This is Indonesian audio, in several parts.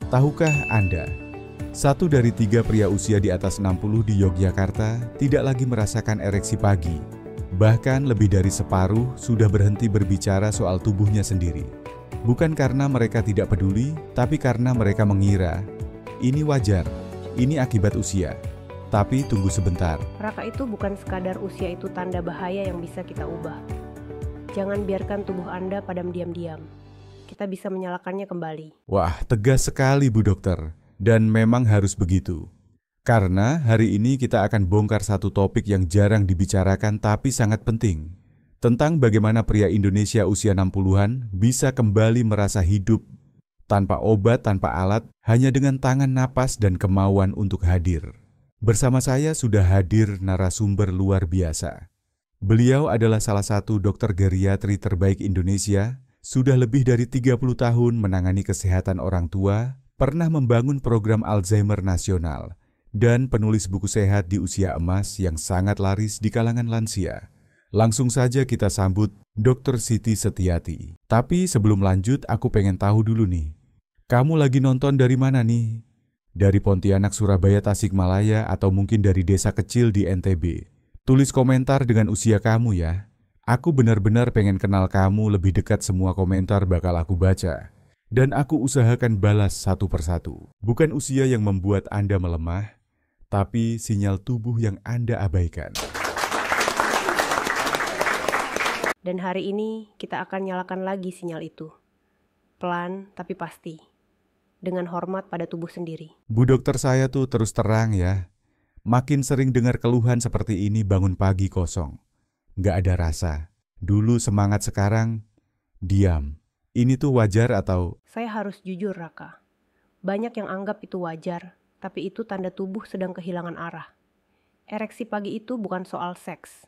Tahukah Anda, 1 dari 3 pria usia di atas 60 di Yogyakarta tidak lagi merasakan ereksi pagi. Bahkan lebih dari separuh sudah berhenti berbicara soal tubuhnya sendiri. Bukan karena mereka tidak peduli, tapi karena mereka mengira ini wajar, ini akibat usia. Tapi tunggu sebentar. Raka, itu bukan sekadar usia itu tanda bahaya yang bisa kita ubah. Jangan biarkan tubuh Anda padam diam-diam. Kita bisa menyalakannya kembali. Wah, tegas sekali Bu Dokter. Dan memang harus begitu. Karena hari ini kita akan bongkar satu topik yang jarang dibicarakan tapi sangat penting. Tentang bagaimana pria Indonesia usia 60-an bisa kembali merasa hidup tanpa obat, tanpa alat, hanya dengan tangan, napas, dan kemauan untuk hadir. Bersama saya sudah hadir narasumber luar biasa. Beliau adalah salah satu dokter geriatri terbaik Indonesia, sudah lebih dari 30 tahun menangani kesehatan orang tua, pernah membangun program Alzheimer nasional, dan penulis buku sehat di usia emas yang sangat laris di kalangan lansia. Langsung saja kita sambut Dr. Siti Setiati. Tapi sebelum lanjut, aku pengen tahu dulu nih, kamu lagi nonton dari mana nih? Dari Pontianak, Surabaya, Tasikmalaya, atau mungkin dari desa kecil di NTB? Tulis komentar dengan usia kamu ya. Aku benar-benar pengen kenal kamu lebih dekat, semua komentar bakal aku baca. Dan aku usahakan balas satu persatu. Bukan usia yang membuat Anda melemah, tapi sinyal tubuh yang Anda abaikan. Dan hari ini kita akan nyalakan lagi sinyal itu. Pelan tapi pasti. Dengan hormat pada tubuh sendiri. Bu dokter, saya tuh terus terang ya. Makin sering dengar keluhan seperti ini, bangun pagi kosong. Nggak ada rasa. Dulu semangat, sekarang diam. Ini tuh wajar atau... Saya harus jujur, Raka. Banyak yang anggap itu wajar, tapi itu tanda tubuh sedang kehilangan arah. Ereksi pagi itu bukan soal seks.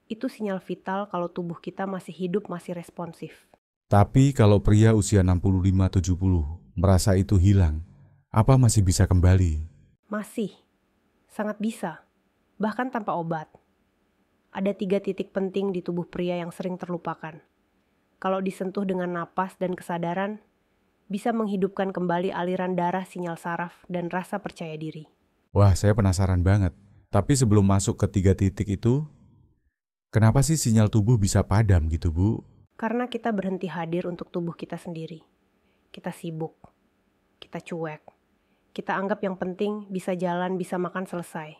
Itu sinyal vital kalau tubuh kita masih hidup, masih responsif. Tapi kalau pria usia 65-70 merasa itu hilang, apa masih bisa kembali? Masih. Sangat bisa. Bahkan tanpa obat. Ada 3 titik penting di tubuh pria yang sering terlupakan. Kalau disentuh dengan napas dan kesadaran, bisa menghidupkan kembali aliran darah, sinyal saraf, dan rasa percaya diri. Wah, saya penasaran banget. Tapi sebelum masuk ke 3 titik itu, kenapa sih sinyal tubuh bisa padam gitu, Bu? Karena kita berhenti hadir untuk tubuh kita sendiri. Kita sibuk. Kita cuek. Kita anggap yang penting bisa jalan, bisa makan, selesai.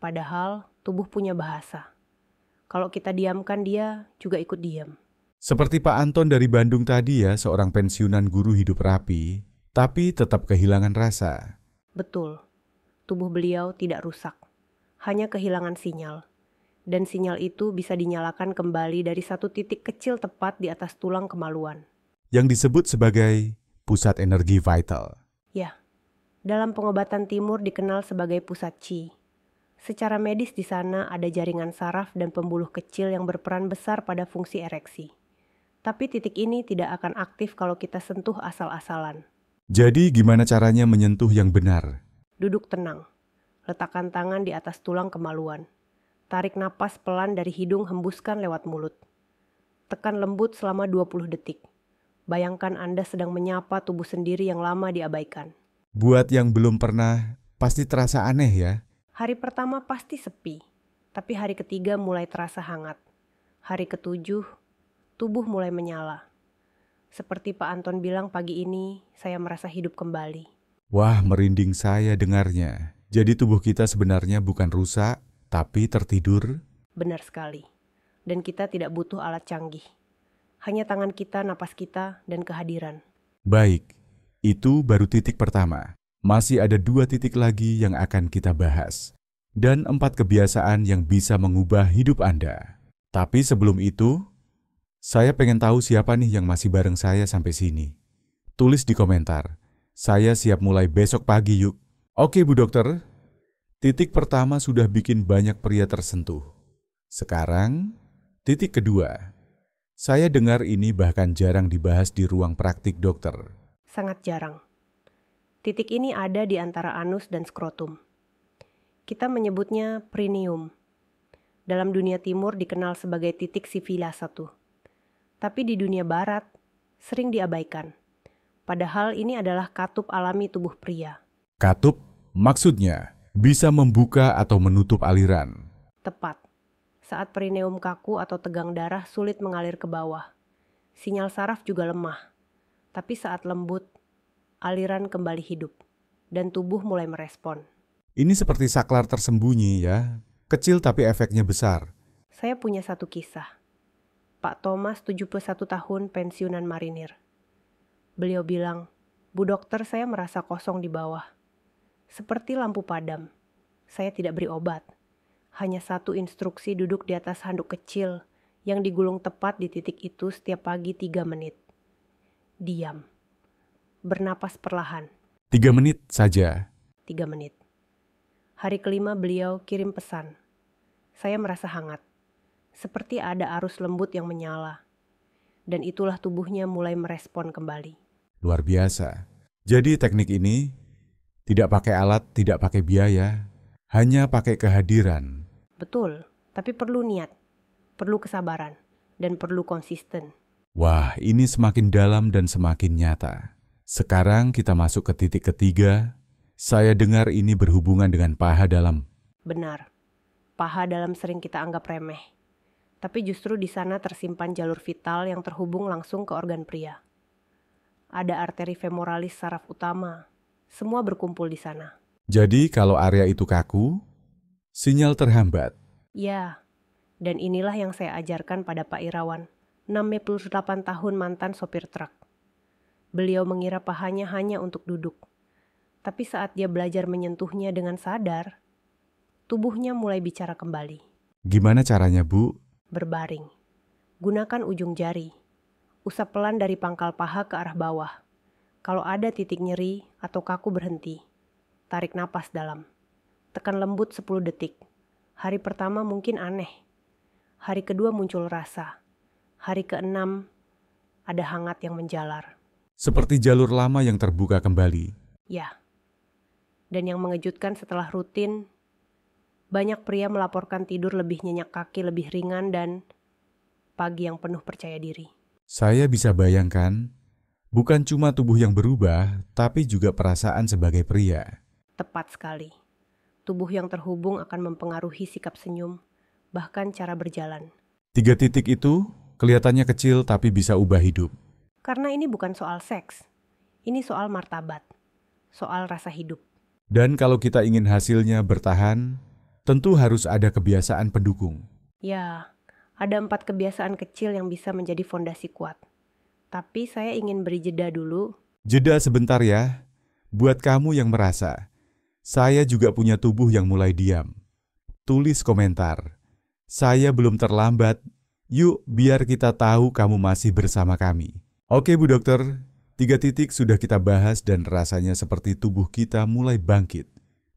Padahal tubuh punya bahasa. Kalau kita diamkan, dia juga ikut diam. Seperti Pak Anton dari Bandung tadi ya, seorang pensiunan guru hidup rapi, tapi tetap kehilangan rasa. Betul, tubuh beliau tidak rusak, hanya kehilangan sinyal. Dan sinyal itu bisa dinyalakan kembali dari satu titik kecil tepat di atas tulang kemaluan. Yang disebut sebagai pusat energi vital. Ya, dalam pengobatan timur dikenal sebagai pusat Qi. Secara medis di sana ada jaringan saraf dan pembuluh kecil yang berperan besar pada fungsi ereksi. Tapi titik ini tidak akan aktif kalau kita sentuh asal-asalan. Jadi gimana caranya menyentuh yang benar? Duduk tenang. Letakkan tangan di atas tulang kemaluan. Tarik napas pelan dari hidung, hembuskan lewat mulut. Tekan lembut selama 20 detik. Bayangkan Anda sedang menyapa tubuh sendiri yang lama diabaikan. Buat yang belum pernah, pasti terasa aneh ya? Hari pertama pasti sepi, tapi hari ketiga mulai terasa hangat. Hari ke-7, tubuh mulai menyala. Seperti Pak Anton bilang pagi ini, saya merasa hidup kembali. Wah, merinding saya dengarnya. Jadi tubuh kita sebenarnya bukan rusak, tapi tertidur? Benar sekali. Dan kita tidak butuh alat canggih. Hanya tangan kita, napas kita, dan kehadiran. Baik, itu baru titik pertama. Masih ada 2 titik lagi yang akan kita bahas. Dan 4 kebiasaan yang bisa mengubah hidup Anda. Tapi sebelum itu, saya pengen tahu siapa nih yang masih bareng saya sampai sini. Tulis di komentar. Saya siap mulai besok pagi yuk. Oke Bu Dokter. Titik pertama sudah bikin banyak pria tersentuh. Sekarang, titik kedua. Saya dengar ini bahkan jarang dibahas di ruang praktik dokter. Sangat jarang. Titik ini ada di antara anus dan skrotum. Kita menyebutnya perineum. Dalam dunia timur dikenal sebagai titik sifila 1. Tapi di dunia barat, sering diabaikan. Padahal ini adalah katup alami tubuh pria. Katup maksudnya bisa membuka atau menutup aliran. Tepat. Saat perineum kaku atau tegang darah sulit mengalir ke bawah. Sinyal saraf juga lemah. Tapi saat lembut, aliran kembali hidup. Dan tubuh mulai merespon. Ini seperti saklar tersembunyi ya. Kecil tapi efeknya besar. Saya punya satu kisah. Pak Thomas 71 tahun pensiunan marinir. Beliau bilang, "Bu dokter, saya merasa kosong di bawah. Seperti lampu padam. Saya tidak beri obat. Hanya satu instruksi duduk di atas handuk kecil yang digulung tepat di titik itu setiap pagi 3 menit. Diam. Bernapas perlahan. 3 menit saja. 3 menit. Hari kelima beliau kirim pesan. Saya merasa hangat. Seperti ada arus lembut yang menyala. Dan itulah tubuhnya mulai merespon kembali. Luar biasa. Jadi teknik ini tidak pakai alat, tidak pakai biaya, hanya pakai kehadiran. Betul, tapi perlu niat, perlu kesabaran, dan perlu konsisten. Wah, ini semakin dalam dan semakin nyata. Sekarang kita masuk ke titik ketiga. Saya dengar ini berhubungan dengan paha dalam. Benar, paha dalam sering kita anggap remeh. Tapi justru di sana tersimpan jalur vital yang terhubung langsung ke organ pria. Ada arteri femoralis saraf utama. Semua berkumpul di sana. Jadi kalau area itu kaku, sinyal terhambat. Ya, dan inilah yang saya ajarkan pada Pak Irawan, 68 tahun mantan sopir truk. Beliau mengira pahanya hanya untuk duduk. Tapi saat dia belajar menyentuhnya dengan sadar, tubuhnya mulai bicara kembali. Gimana caranya, Bu? Berbaring. Gunakan ujung jari. Usap pelan dari pangkal paha ke arah bawah. Kalau ada titik nyeri atau kaku berhenti. Tarik napas dalam. Tekan lembut 10 detik. Hari pertama mungkin aneh. Hari kedua muncul rasa. Hari ke-6 ada hangat yang menjalar. Seperti jalur lama yang terbuka kembali. Ya. Dan yang mengejutkan setelah rutin, banyak pria melaporkan tidur lebih nyenyak, kaki lebih ringan, dan pagi yang penuh percaya diri. Saya bisa bayangkan, bukan cuma tubuh yang berubah, tapi juga perasaan sebagai pria. Tepat sekali. Tubuh yang terhubung akan mempengaruhi sikap senyum, bahkan cara berjalan. 3 titik itu kelihatannya kecil tapi bisa ubah hidup. Karena ini bukan soal seks. Ini soal martabat. Soal rasa hidup. Dan kalau kita ingin hasilnya bertahan, tentu harus ada kebiasaan pendukung. Ya, ada 4 kebiasaan kecil yang bisa menjadi fondasi kuat. Tapi saya ingin beri jeda dulu. Jeda sebentar ya, buat kamu yang merasa, saya juga punya tubuh yang mulai diam. Tulis komentar, saya belum terlambat, yuk biar kita tahu kamu masih bersama kami. Oke Bu Dokter, 3 titik sudah kita bahas dan rasanya seperti tubuh kita mulai bangkit.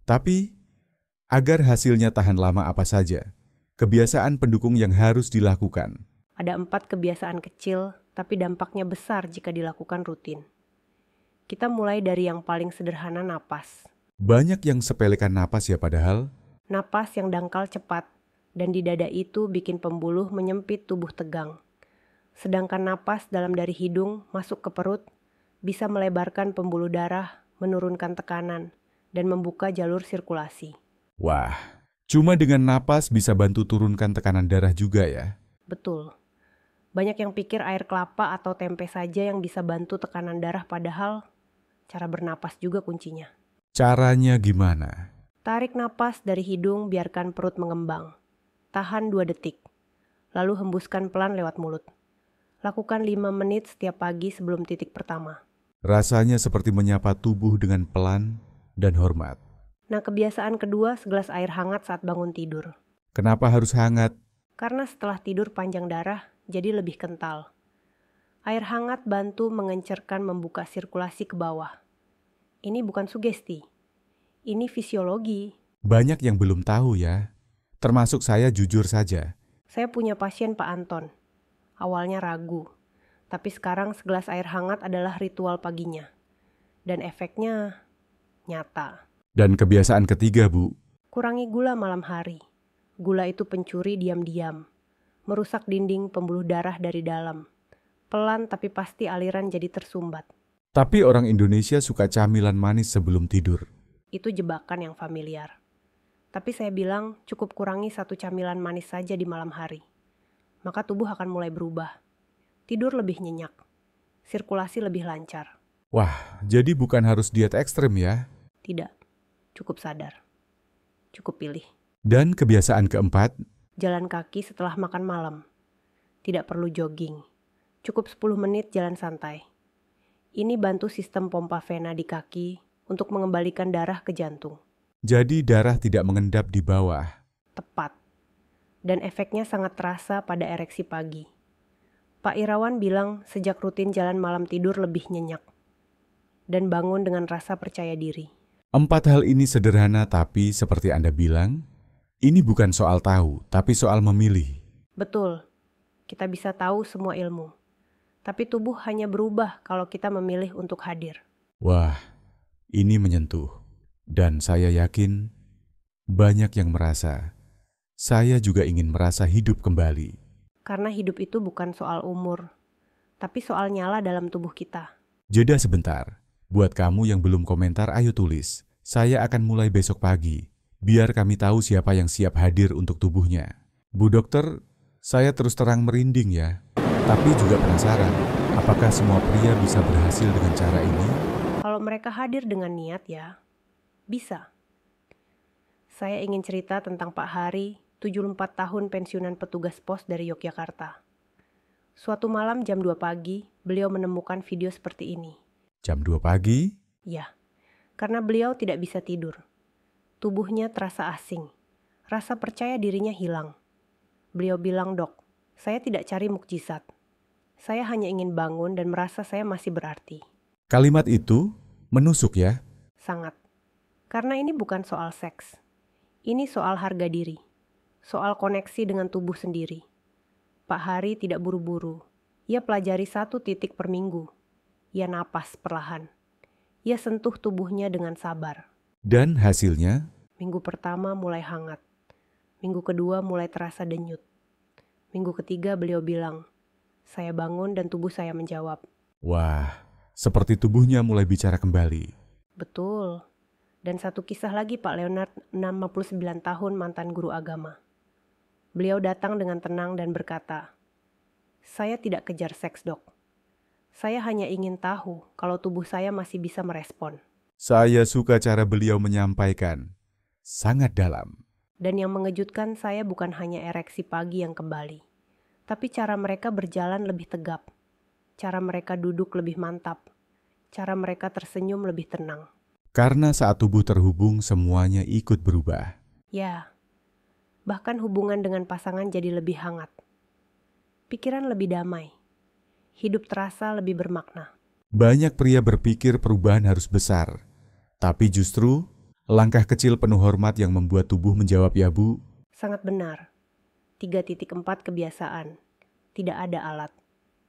Tapi, agar hasilnya tahan lama apa saja? Kebiasaan pendukung yang harus dilakukan. Ada 4 kebiasaan kecil, tapi dampaknya besar jika dilakukan rutin. Kita mulai dari yang paling sederhana, napas. Banyak yang sepelekan napas ya padahal. Napas yang dangkal cepat, dan di dada itu bikin pembuluh menyempit, tubuh tegang. Sedangkan napas dalam dari hidung masuk ke perut, bisa melebarkan pembuluh darah, menurunkan tekanan, dan membuka jalur sirkulasi. Wah, cuma dengan napas bisa bantu turunkan tekanan darah juga ya? Betul. Banyak yang pikir air kelapa atau tempe saja yang bisa bantu tekanan darah, padahal cara bernapas juga kuncinya. Caranya gimana? Tarik napas dari hidung, biarkan perut mengembang. Tahan 2 detik, lalu hembuskan pelan lewat mulut. Lakukan 5 menit setiap pagi sebelum titik pertama. Rasanya seperti menyapa tubuh dengan pelan dan hormat. Nah, kebiasaan kedua, segelas air hangat saat bangun tidur. Kenapa harus hangat? Karena setelah tidur panjang darah jadi lebih kental. Air hangat bantu mengencerkan, membuka sirkulasi ke bawah. Ini bukan sugesti. Ini fisiologi. Banyak yang belum tahu ya. Termasuk saya, jujur saja. Saya punya pasien Pak Anton. Awalnya ragu, tapi sekarang segelas air hangat adalah ritual paginya. Dan efeknya nyata. Dan kebiasaan ketiga, Bu. Kurangi gula malam hari. Gula itu pencuri diam-diam. Merusak dinding pembuluh darah dari dalam. Pelan tapi pasti aliran jadi tersumbat. Tapi orang Indonesia suka camilan manis sebelum tidur. Itu jebakan yang familiar. Tapi saya bilang cukup kurangi 1 camilan manis saja di malam hari. Maka tubuh akan mulai berubah. Tidur lebih nyenyak. Sirkulasi lebih lancar. Wah, jadi bukan harus diet ekstrem ya? Tidak. Cukup sadar. Cukup pilih. Dan kebiasaan keempat, Jalan kaki setelah makan malam. Tidak perlu jogging. Cukup 10 menit jalan santai. Ini bantu sistem pompa vena di kaki untuk mengembalikan darah ke jantung. jadi darah tidak mengendap di bawah. Tepat. Dan efeknya sangat terasa pada ereksi pagi. Pak Irawan bilang sejak rutin jalan malam tidur lebih nyenyak. Dan bangun dengan rasa percaya diri. 4 hal ini sederhana tapi seperti Anda bilang, ini bukan soal tahu, tapi soal memilih. Betul, kita bisa tahu semua ilmu. Tapi tubuh hanya berubah kalau kita memilih untuk hadir. Wah, ini menyentuh. Dan saya yakin banyak yang merasa, saya juga ingin merasa hidup kembali. Karena hidup itu bukan soal umur, tapi soal nyala dalam tubuh kita. Jeda sebentar. Buat kamu yang belum komentar, ayo tulis. Saya akan mulai besok pagi. Biar kami tahu siapa yang siap hadir untuk tubuhnya. Bu Dokter, saya terus terang merinding ya. Tapi juga penasaran, apakah semua pria bisa berhasil dengan cara ini? Kalau mereka hadir dengan niat ya, bisa. Saya ingin cerita tentang Pak Hari, 74 tahun pensiunan petugas pos dari Yogyakarta. Suatu malam jam 2 pagi, beliau menemukan video seperti ini. Jam 2 pagi? Ya, karena beliau tidak bisa tidur. Tubuhnya terasa asing. Rasa percaya dirinya hilang. Beliau bilang, "Dok, saya tidak cari mukjizat. Saya hanya ingin bangun dan merasa saya masih berarti." Kalimat itu menusuk ya. Sangat. Karena ini bukan soal seks. Ini soal harga diri. Soal koneksi dengan tubuh sendiri. Pak Hari tidak buru-buru. Ia pelajari 1 titik per minggu. Ia napas perlahan. Ia sentuh tubuhnya dengan sabar. Dan hasilnya? Minggu pertama mulai hangat. Minggu kedua mulai terasa denyut. Minggu ketiga beliau bilang, "Saya bangun dan tubuh saya menjawab." Wah, seperti tubuhnya mulai bicara kembali. Betul. Dan 1 kisah lagi Pak Leonard, 69 tahun mantan guru agama. Beliau datang dengan tenang dan berkata, "Saya tidak kejar seks, Dok. Saya hanya ingin tahu kalau tubuh saya masih bisa merespon." Saya suka cara beliau menyampaikan. Sangat dalam. Dan yang mengejutkan saya bukan hanya ereksi pagi yang kembali, tapi cara mereka berjalan lebih tegap, cara mereka duduk lebih mantap, cara mereka tersenyum lebih tenang. Karena saat tubuh terhubung, semuanya ikut berubah. Ya, bahkan hubungan dengan pasangan jadi lebih hangat. Pikiran lebih damai. Hidup terasa lebih bermakna. Banyak pria berpikir perubahan harus besar. Tapi justru, langkah kecil penuh hormat yang membuat tubuh menjawab ya Bu. Sangat benar. 3.4 kebiasaan. Tidak ada alat.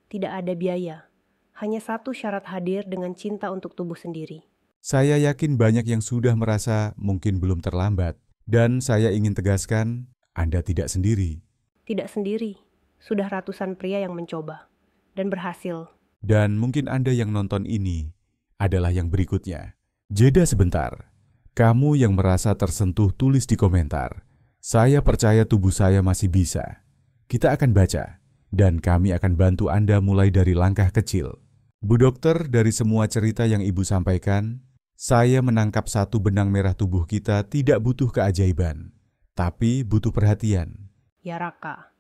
Tidak ada biaya. Hanya 1 syarat hadir dengan cinta untuk tubuh sendiri. Saya yakin banyak yang sudah merasa mungkin belum terlambat. Dan saya ingin tegaskan, Anda tidak sendiri. Tidak sendiri. Sudah ratusan pria yang mencoba. Dan berhasil. Dan mungkin Anda yang nonton ini adalah yang berikutnya. Jeda sebentar. Kamu yang merasa tersentuh tulis di komentar. Saya percaya tubuh saya masih bisa. Kita akan baca. Dan kami akan bantu Anda mulai dari langkah kecil. Bu Dokter, dari semua cerita yang Ibu sampaikan, saya menangkap 1 benang merah tubuh kita tidak butuh keajaiban, tapi butuh perhatian. Ya Raka.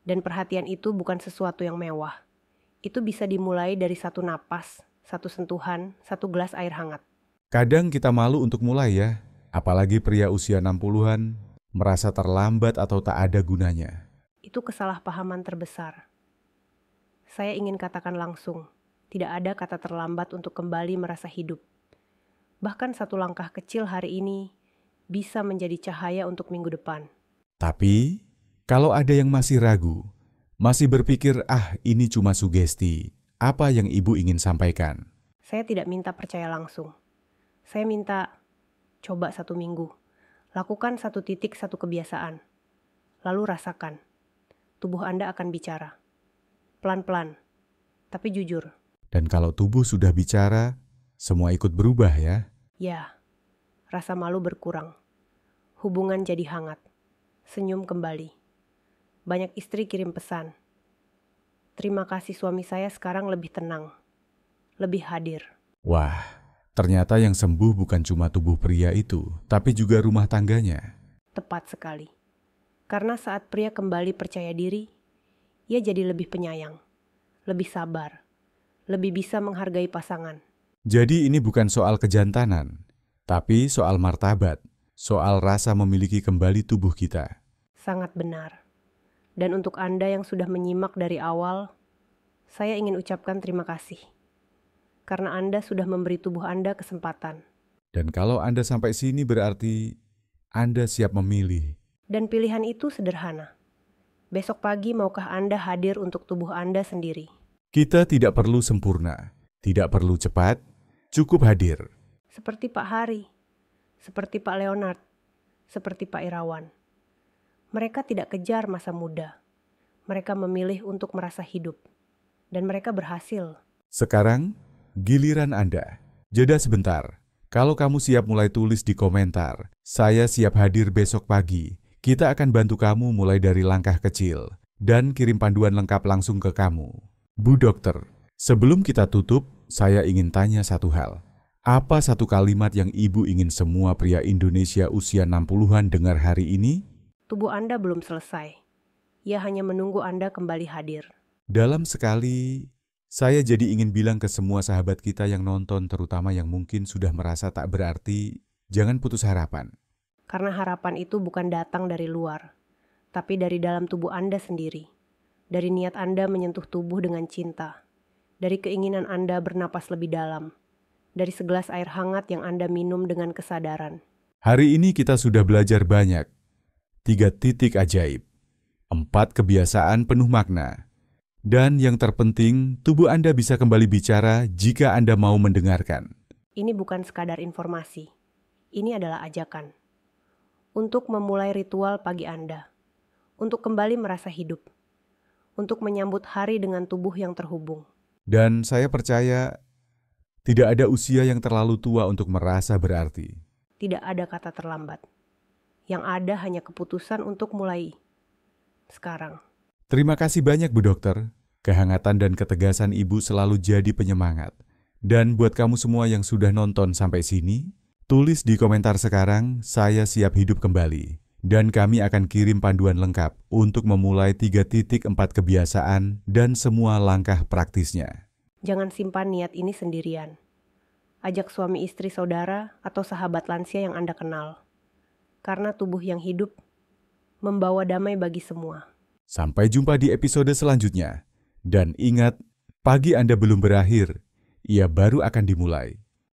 Dan perhatian itu bukan sesuatu yang mewah. Itu bisa dimulai dari 1 napas, 1 sentuhan, 1 gelas air hangat. Kadang kita malu untuk mulai ya, apalagi pria usia 60-an, merasa terlambat atau tak ada gunanya. Itu kesalahpahaman terbesar. Saya ingin katakan langsung, tidak ada kata terlambat untuk kembali merasa hidup. Bahkan 1 langkah kecil hari ini bisa menjadi cahaya untuk minggu depan. Tapi, kalau ada yang masih ragu, masih berpikir, ini cuma sugesti, apa yang Ibu ingin sampaikan? Saya tidak minta percaya langsung. Saya minta coba 1 minggu. Lakukan 1 titik 1 kebiasaan. Lalu rasakan. Tubuh Anda akan bicara. Pelan-pelan, tapi jujur. Dan kalau tubuh sudah bicara, semua ikut berubah ya. Ya, rasa malu berkurang. Hubungan jadi hangat. Senyum kembali. Banyak istri kirim pesan. Terima kasih suami saya sekarang lebih tenang. Lebih hadir. Wah, ternyata yang sembuh bukan cuma tubuh pria itu, tapi juga rumah tangganya. Tepat sekali. Karena saat pria kembali percaya diri, ia jadi lebih penyayang, lebih sabar, lebih bisa menghargai pasangan. Jadi ini bukan soal kejantanan, tapi soal martabat, soal rasa memiliki kembali tubuh kita. Sangat benar. Dan untuk Anda yang sudah menyimak dari awal, saya ingin ucapkan terima kasih. Karena Anda sudah memberi tubuh Anda kesempatan. Dan kalau Anda sampai sini berarti Anda siap memilih. Dan pilihan itu sederhana. Besok pagi maukah Anda hadir untuk tubuh Anda sendiri? Kita tidak perlu sempurna, tidak perlu cepat, cukup hadir. Seperti Pak Hari, seperti Pak Leonard, seperti Pak Irawan. Mereka tidak kejar masa muda. Mereka memilih untuk merasa hidup. Dan mereka berhasil. Sekarang, giliran Anda. Jeda sebentar. Kalau kamu siap mulai tulis di komentar, saya siap hadir besok pagi. Kita akan bantu kamu mulai dari langkah kecil dan kirim panduan lengkap langsung ke kamu. Bu Dokter, sebelum kita tutup, saya ingin tanya satu hal. Apa satu kalimat yang Ibu ingin semua pria Indonesia usia 60-an dengar hari ini? Tubuh Anda belum selesai. Ia hanya menunggu Anda kembali hadir. Dalam sekali, saya jadi ingin bilang ke semua sahabat kita yang nonton, terutama yang mungkin sudah merasa tak berarti, jangan putus harapan. Karena harapan itu bukan datang dari luar, tapi dari dalam tubuh Anda sendiri. Dari niat Anda menyentuh tubuh dengan cinta. Dari keinginan Anda bernapas lebih dalam. Dari segelas air hangat yang Anda minum dengan kesadaran. Hari ini kita sudah belajar banyak. 3 titik ajaib. 4 kebiasaan penuh makna. Dan yang terpenting, tubuh Anda bisa kembali bicara jika Anda mau mendengarkan. Ini bukan sekadar informasi. Ini adalah ajakan. Untuk memulai ritual pagi Anda. Untuk kembali merasa hidup. Untuk menyambut hari dengan tubuh yang terhubung. Dan saya percaya, tidak ada usia yang terlalu tua untuk merasa berarti. Tidak ada kata terlambat. Yang ada hanya keputusan untuk mulai. Sekarang. Terima kasih banyak Bu Dokter. Kehangatan dan ketegasan Ibu selalu jadi penyemangat. Dan buat kamu semua yang sudah nonton sampai sini, tulis di komentar sekarang, saya siap hidup kembali. Dan kami akan kirim panduan lengkap untuk memulai 3.4 kebiasaan dan semua langkah praktisnya. Jangan simpan niat ini sendirian. Ajak suami istri saudara atau sahabat lansia yang Anda kenal. Karena tubuh yang hidup membawa damai bagi semua. Sampai jumpa di episode selanjutnya. Dan ingat, pagi Anda belum berakhir, ia baru akan dimulai.